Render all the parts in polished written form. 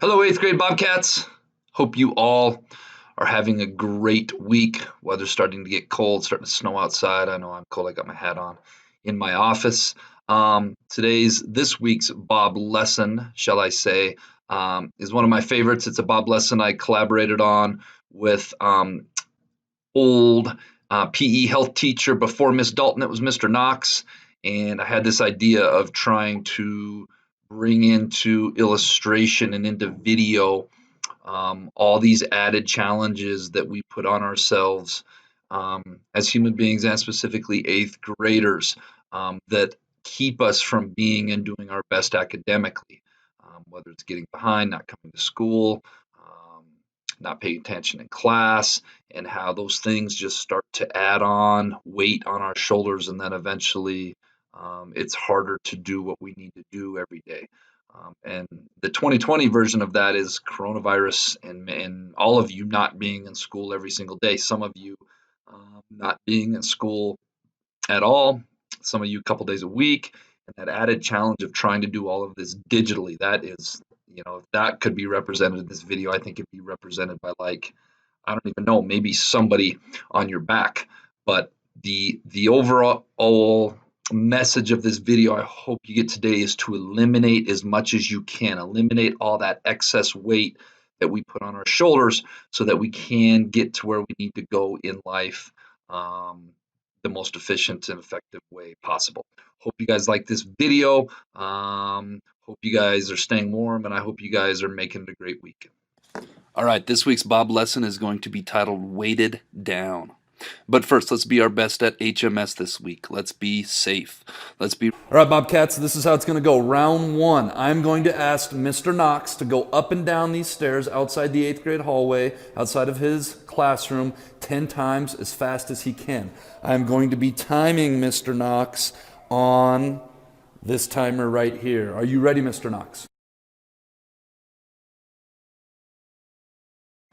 Hello, eighth grade Bobcats. Hope you all are having a great week. Weather's starting to get cold, starting to snow outside. I know I'm cold. I got my hat on in my office. This week's Bob lesson, shall I say, is one of my favorites. It's a Bob lesson I collaborated on with old PE health teacher before Miss Dalton. It was Mr. Knox, and I had this idea of trying to bring into illustration and into video all these added challenges that we put on ourselves as human beings and specifically eighth graders that keep us from being and doing our best academically, whether it's getting behind, not coming to school, not paying attention in class, and how those things just start to add on weight on our shoulders, and then eventually it's harder to do what we need to do every day. And the 2020 version of that is coronavirus and all of you not being in school every single day. Some of you not being in school at all, some of you a couple days a week, and that added challenge of trying to do all of this digitally. That is, if that could be represented in this video, I think it'd be represented by like, I don't even know, maybe somebody on your back. But the overall message of this video I hope you get today is to eliminate as much as you can. Eliminate all that excess weight that we put on our shoulders so that we can get to where we need to go in life the most efficient and effective way possible. Hope you guys like this video. Hope you guys are staying warm, and I hope you guys are making it a great weekend. All right, this week's Bob lesson is going to be titled Weighted Down. But first, let's be our best at HMS this week. Let's be safe. All right, Bobcats, this is how it's going to go. Round one, I'm going to ask Mr. Knox to go up and down these stairs outside the 8th grade hallway, outside of his classroom, 10 times as fast as he can. I'm going to be timing Mr. Knox on this timer right here. Are you ready, Mr. Knox?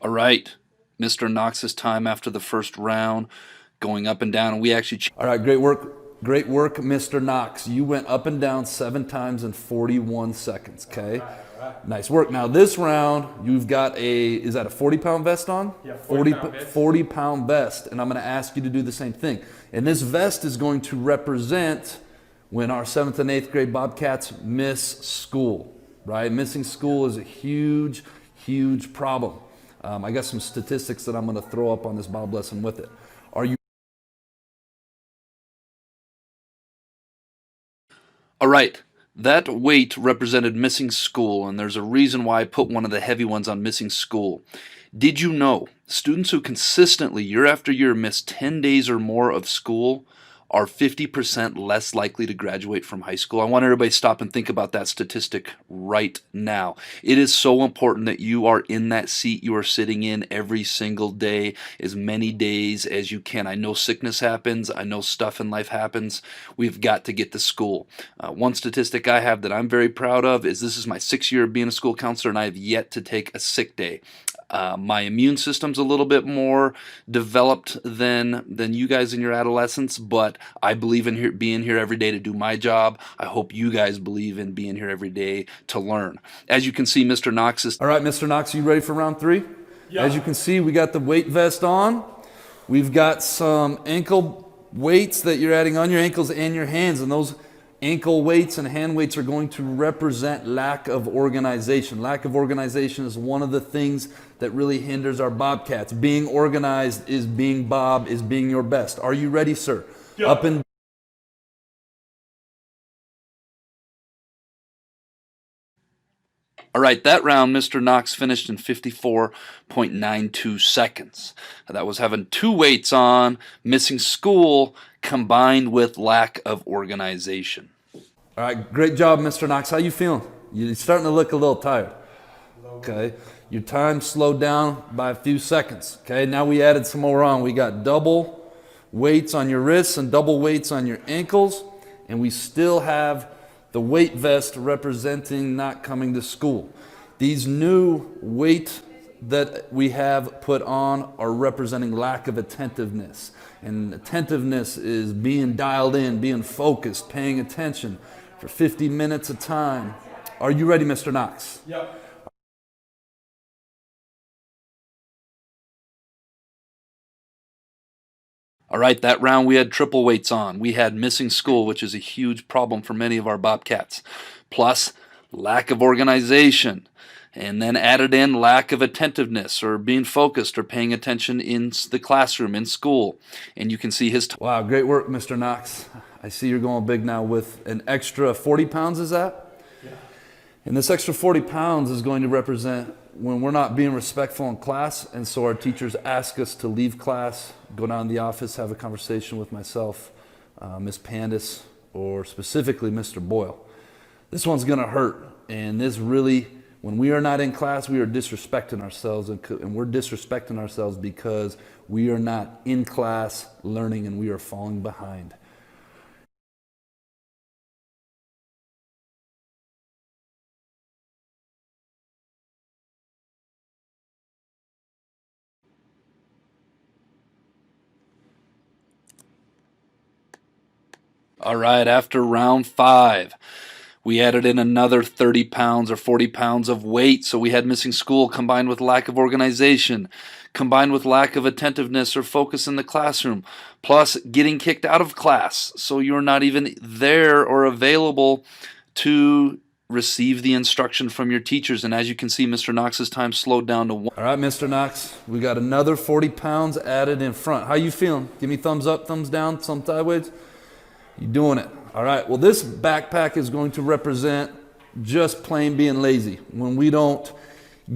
All right. Mr. Knox's time after the first round, going up and down, and we actually... All right, great work, Mr. Knox. You went up and down 7 times in 41 seconds, okay? All right. Nice work. Now this round, you've got is that a 40-pound vest on? Yeah, 40-pound vest, and I'm going to ask you to do the same thing. And this vest is going to represent when our 7th and 8th grade Bobcats miss school, right? Missing school is a huge, huge problem. I got some statistics that I'm going to throw up on this Bob lesson with it. Are you? All right. That weight represented missing school, and there's a reason why I put one of the heavy ones on missing school. Did you know students who consistently, year after year, miss 10 days or more of school are 50% less likely to graduate from high school? I want everybody to stop and think about that statistic right now. It is so important that you are in that seat you are sitting in every single day, as many days as you can. I know sickness happens. I know stuff in life happens. We've got to get to school. One statistic I have that I'm very proud of is this is my 6th year of being a school counselor, and I have yet to take a sick day. My immune system's a little bit more developed than you guys in your adolescence, but I believe in being here every day to do my job. I hope you guys believe in being here every day to learn. As you can see, Mr. Knox is... All right, Mr. Knox, are you ready for round 3? Yeah. As you can see, we got the weight vest on. We've got some ankle weights that you're adding on your ankles and your hands, and those ankle weights and hand weights are going to represent lack of organization. Lack of organization is one of the things that really hinders our Bobcats. Being organized is being Bob, is being your best. Are you ready, sir? Yeah. Up and All right, that round, Mr. Knox finished in 54.92 seconds. That was having 2 weights on, missing school, combined with lack of organization. All right, great job, Mr. Knox. How you feeling? You're starting to look a little tired. Okay, your time slowed down by a few seconds. Okay, now we added some more on. We got double weights on your wrists and double weights on your ankles, and we still have the weight vest representing not coming to school. These new weight that we have put on are representing lack of attentiveness. And attentiveness is being dialed in, being focused, paying attention for 50 minutes a time. Are you ready, Mr. Knox? Yep. All right, that round we had triple weights on. We had missing school, which is a huge problem for many of our Bobcats, plus lack of organization, and then added in lack of attentiveness or being focused or paying attention in the classroom, in school. And you can see his Wow, great work, Mr. Knox. I see you're going big now with an extra 40 pounds, is that? Yeah. And this extra 40 pounds is going to represent when we're not being respectful in class, and so our teachers ask us to leave class, go down to the office, have a conversation with myself, Ms. Pandis, or specifically Mr. Boyle. This one's gonna hurt, and this really, when we are not in class, we are disrespecting ourselves, and we're disrespecting ourselves because we are not in class learning and we are falling behind. All right, after round 5, we added in another 30 pounds or 40 pounds of weight. So we had missing school combined with lack of organization, combined with lack of attentiveness or focus in the classroom, plus getting kicked out of class. So you're not even there or available to receive the instruction from your teachers. And as you can see, Mr. Knox's time slowed down to 1. All right, Mr. Knox, we got another 40 pounds added in front. How you feeling? Give me thumbs up, thumbs down, some sideways. You doing it. All right, well, this backpack is going to represent just plain being lazy when we don't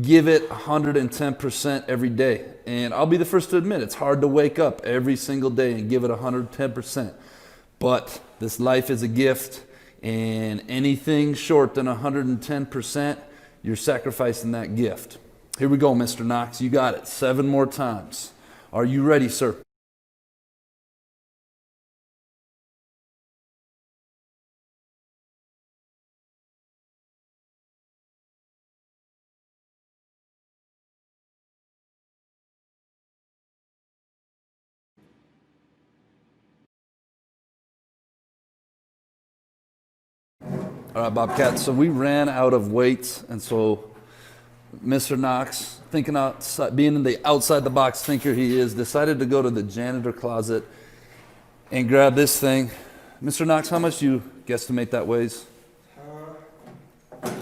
give it 110% every day. And I'll be the first to admit, it's hard to wake up every single day and give it 110%. But this life is a gift, and anything short than 110%, you're sacrificing that gift. Here we go, Mr. Knox. You got it. 7 more times. Are you ready, sir? All right, Bobcat, so we ran out of weights, and so Mr. Knox, thinking outside, being the outside the box thinker he is, decided to go to the janitor closet and grab this thing. Mr. Knox, how much do you guesstimate that weighs? Another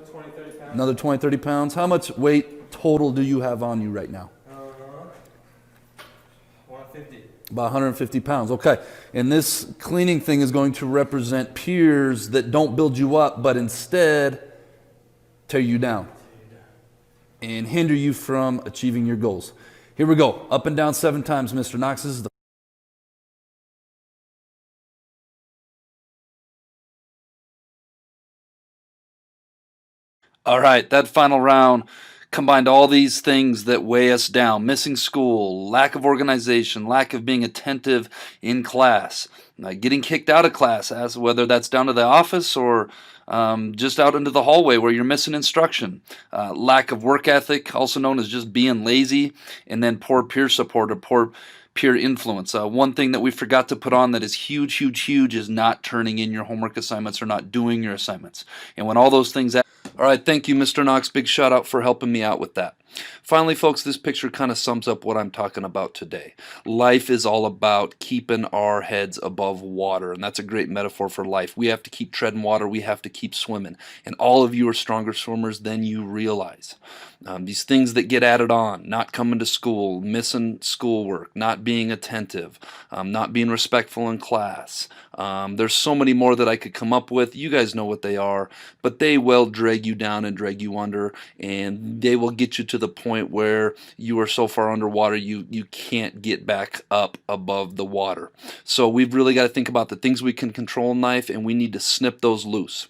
20, 30 pounds. Another 20, 30 pounds. How much weight total do you have on you right now? 150. About 150 pounds. Okay. And this cleaning thing is going to represent peers that don't build you up, but instead tear you down and hinder you from achieving your goals. Here we go. Up and down 7 times, Mr. Knox. This is the All right, that final round combined all these things that weigh us down: missing school, lack of organization, lack of being attentive in class, getting kicked out of class, as whether that's down to the office or just out into the hallway where you're missing instruction, lack of work ethic, also known as just being lazy, and then poor peer support or poor peer influence. One thing that we forgot to put on that is huge, huge, huge is not turning in your homework assignments or not doing your assignments. And when all those things... All right, thank you, Mr. Knox. Big shout out for helping me out with that. Finally, folks, this picture kind of sums up what I'm talking about today. Life is all about keeping our heads above water, and that's a great metaphor for life. We have to keep treading water. We have to keep swimming, and all of you are stronger swimmers than you realize. These things that get added on: not coming to school, missing schoolwork, not being attentive, not being respectful in class. There's so many more that I could come up with. You guys know what they are, but they will drag you down and drag you under, and they will get you to the point where you are so far underwater you can't get back up above the water. So we've really got to think about the things we can control in life, and we need to snip those loose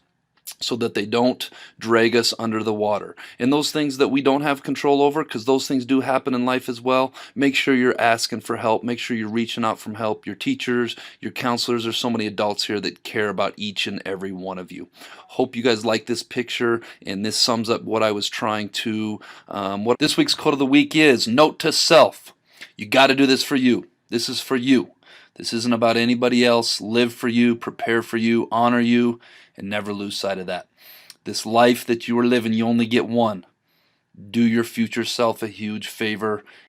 so that they don't drag us under the water. And those things that we don't have control over, because those things do happen in life as well, make sure you're asking for help. Make sure you're reaching out for help. Your teachers, your counselors, there's so many adults here that care about each and every one of you. Hope you guys like this picture, and this sums up what I was trying to, what this week's quote of the week is: note to self, you got to do this for you. This is for you. This isn't about anybody else. Live for you, prepare for you, honor you, and never lose sight of that. This life that you are living, you only get one. Do your future self a huge favor